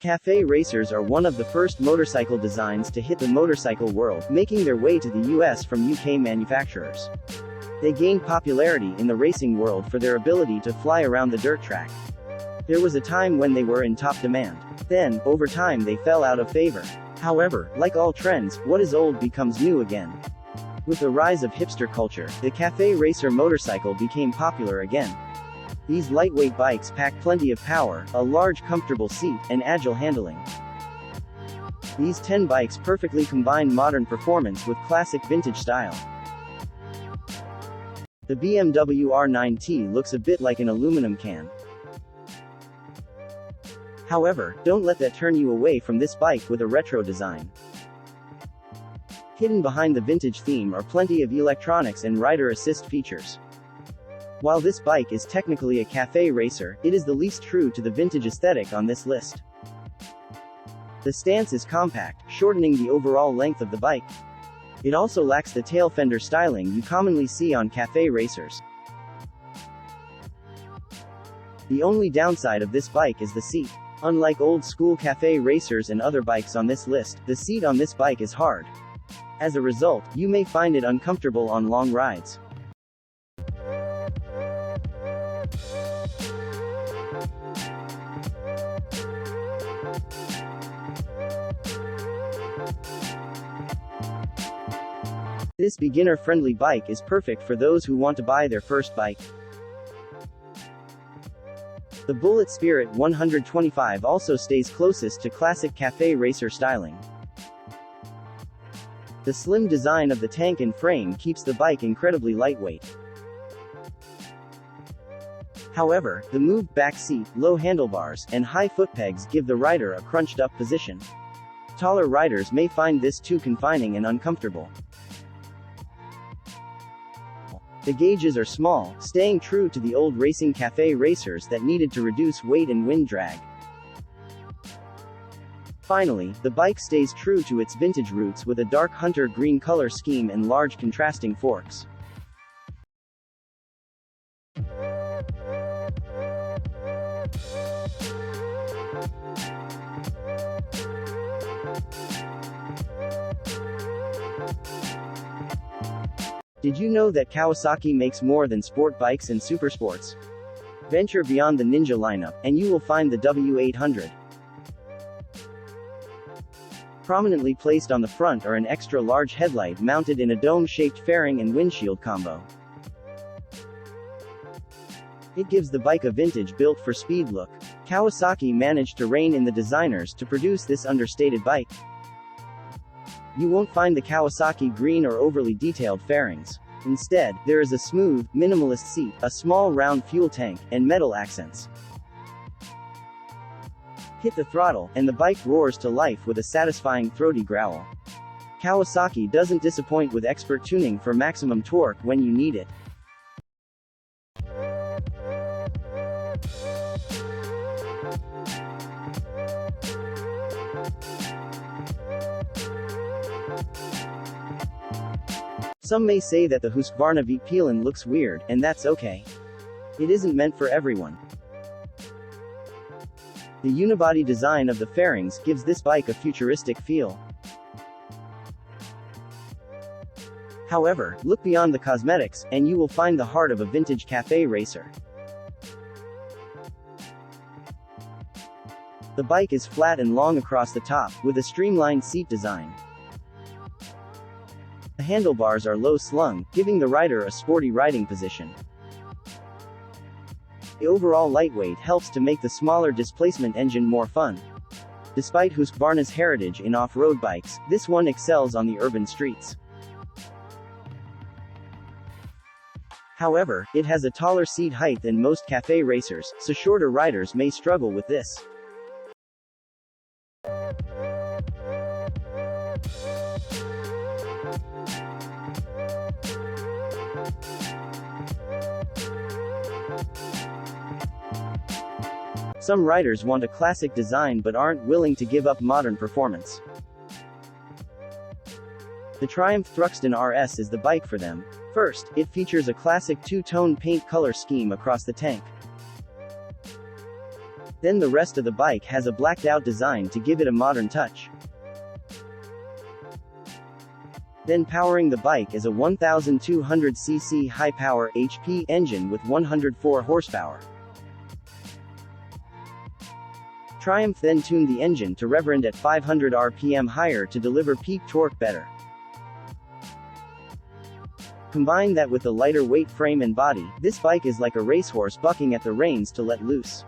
Cafe racers are one of the first motorcycle designs to hit the motorcycle world, making their way to the US from UK manufacturers. They gained popularity in the racing world for their ability to fly around the dirt track. There was a time when they were in top demand. Then, over time they fell out of favor. However, like all trends, what is old becomes new again. With the rise of hipster culture, the cafe racer motorcycle became popular again. These lightweight bikes pack plenty of power, a large comfortable seat, and agile handling. These 10 bikes perfectly combine modern performance with classic vintage style. The BMW R9T looks a bit like an aluminum can. However, don't let that turn you away from this bike with a retro design. Hidden behind the vintage theme are plenty of electronics and rider assist features. While this bike is technically a cafe racer, it is the least true to the vintage aesthetic on this list. The stance is compact, shortening the overall length of the bike. It also lacks the tail fender styling you commonly see on cafe racers. The only downside of this bike is the seat. Unlike old-school cafe racers and other bikes on this list, the seat on this bike is hard. As a result, you may find it uncomfortable on long rides. This beginner-friendly bike is perfect for those who want to buy their first bike. The Bullet Spirit 125 also stays closest to classic cafe racer styling. The slim design of the tank and frame keeps the bike incredibly lightweight. However, the moved back seat, low handlebars, and high foot pegs give the rider a crunched-up position. Taller riders may find this too confining and uncomfortable. The gauges are small, staying true to the old racing cafe racers that needed to reduce weight and wind drag. Finally, the bike stays true to its vintage roots with a dark hunter green color scheme and large contrasting forks. Did you know that Kawasaki makes more than sport bikes and supersports? Venture beyond the Ninja lineup, and you will find the W800. Prominently placed on the front are an extra-large headlight mounted in a dome-shaped fairing and windshield combo. It gives the bike a vintage built-for-speed look. Kawasaki managed to rein in the designers to produce this understated bike. You won't find the Kawasaki green or overly detailed fairings. Instead, there is a smooth, minimalist seat, a small round fuel tank, and metal accents. Hit the throttle, and the bike roars to life with a satisfying throaty growl. Kawasaki doesn't disappoint with expert tuning for maximum torque when you need it. Some may say that the Husqvarna V-Pelin looks weird, and that's okay. It isn't meant for everyone. The unibody design of the fairings gives this bike a futuristic feel. However, look beyond the cosmetics, and you will find the heart of a vintage cafe racer. The bike is flat and long across the top, with a streamlined seat design. The handlebars are low-slung, giving the rider a sporty riding position. The overall lightweight helps to make the smaller displacement engine more fun. Despite Husqvarna's heritage in off-road bikes, this one excels on the urban streets. However, it has a taller seat height than most cafe racers, so shorter riders may struggle with this. Some riders want a classic design but aren't willing to give up modern performance. The Triumph Thruxton RS is the bike for them. First, it features a classic two-tone paint color scheme across the tank. Then the rest of the bike has a blacked-out design to give it a modern touch. Then powering the bike is a 1200cc high-power HP engine with 104 horsepower. Triumph then tuned the engine to reverend at 500 rpm higher to deliver peak torque better. Combine that with the lighter weight frame and body, this bike is like a racehorse bucking at the reins to let loose.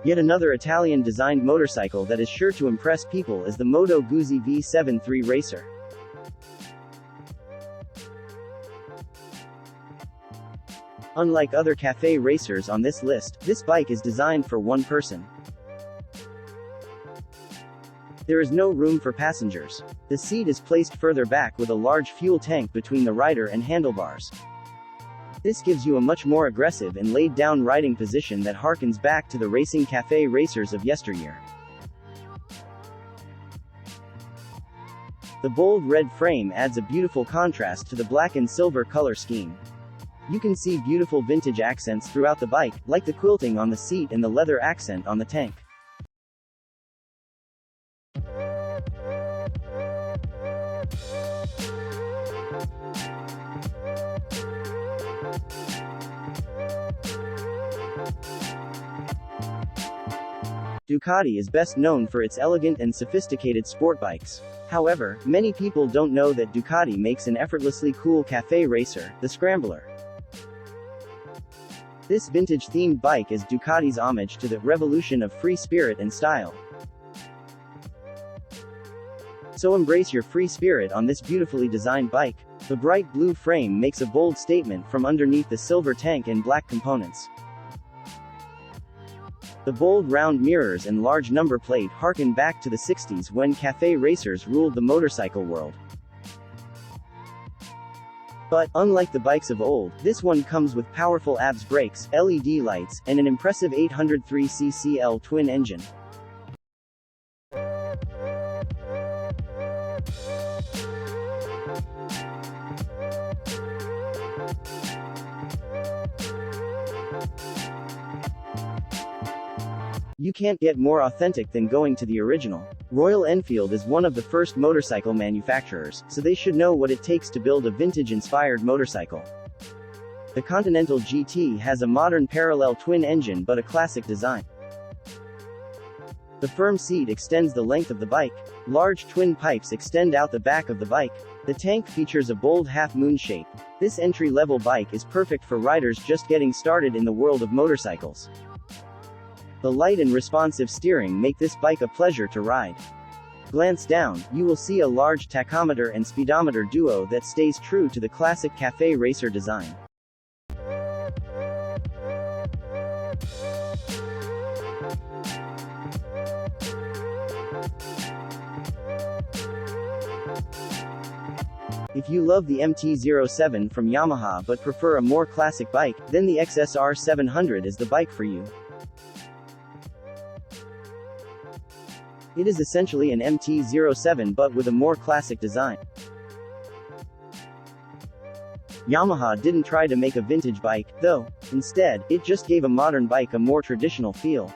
Yet another Italian-designed motorcycle that is sure to impress people is the Moto Guzzi V73 Racer. Unlike other cafe racers on this list, this bike is designed for one person. There is no room for passengers. The seat is placed further back with a large fuel tank between the rider and handlebars. This gives you a much more aggressive and laid-down riding position that harkens back to the racing cafe racers of yesteryear. The bold red frame adds a beautiful contrast to the black and silver color scheme. You can see beautiful vintage accents throughout the bike, like the quilting on the seat and the leather accent on the tank. Ducati is best known for its elegant and sophisticated sport bikes. However, many people don't know that Ducati makes an effortlessly cool cafe racer, the Scrambler. This vintage-themed bike is Ducati's homage to the revolution of free spirit and style. So embrace your free spirit on this beautifully designed bike. The bright blue frame makes a bold statement from underneath the silver tank and black components. The bold round mirrors and large number plate harken back to the 60s when cafe racers ruled the motorcycle world. But, unlike the bikes of old, this one comes with powerful ABS brakes, LED lights, and an impressive 803cc L twin engine. You can't get more authentic than going to the original. Royal Enfield is one of the first motorcycle manufacturers, so they should know what it takes to build a vintage-inspired motorcycle. The Continental GT has a modern parallel twin engine but a classic design. The firm seat extends the length of the bike. Large twin pipes extend out the back of the bike. The tank features a bold half-moon shape. This entry-level bike is perfect for riders just getting started in the world of motorcycles. The light and responsive steering make this bike a pleasure to ride. Glance down, you will see a large tachometer and speedometer duo that stays true to the classic cafe racer design. If you love the MT-07 from Yamaha but prefer a more classic bike, then the XR700 is the bike for you. It is essentially an MT-07 but with a more classic design. Yamaha didn't try to make a vintage bike, though. Instead, it just gave a modern bike a more traditional feel.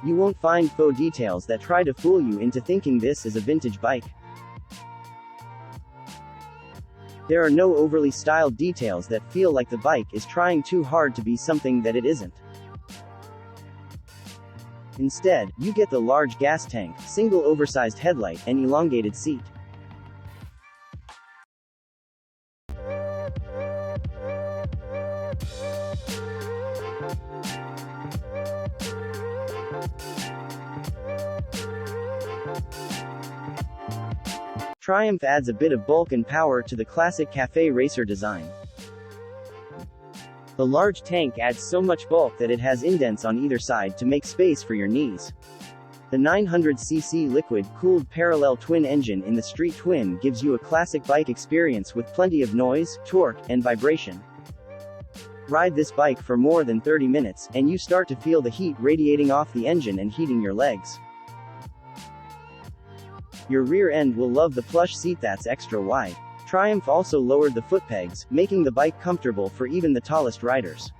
You won't find faux details that try to fool you into thinking this is a vintage bike. There are no overly styled details that feel like the bike is trying too hard to be something that it isn't. Instead, you get the large gas tank, single oversized headlight, and elongated seat. Triumph adds a bit of bulk and power to the classic cafe racer design. The large tank adds so much bulk that it has indents on either side to make space for your knees. The 900cc liquid-cooled parallel twin engine in the Street Twin gives you a classic bike experience with plenty of noise, torque, and vibration. Ride this bike for more than 30 minutes, and you start to feel the heat radiating off the engine and heating your legs. Your rear end will love the plush seat that's extra wide. Triumph also lowered the foot pegs, making the bike comfortable for even the tallest riders.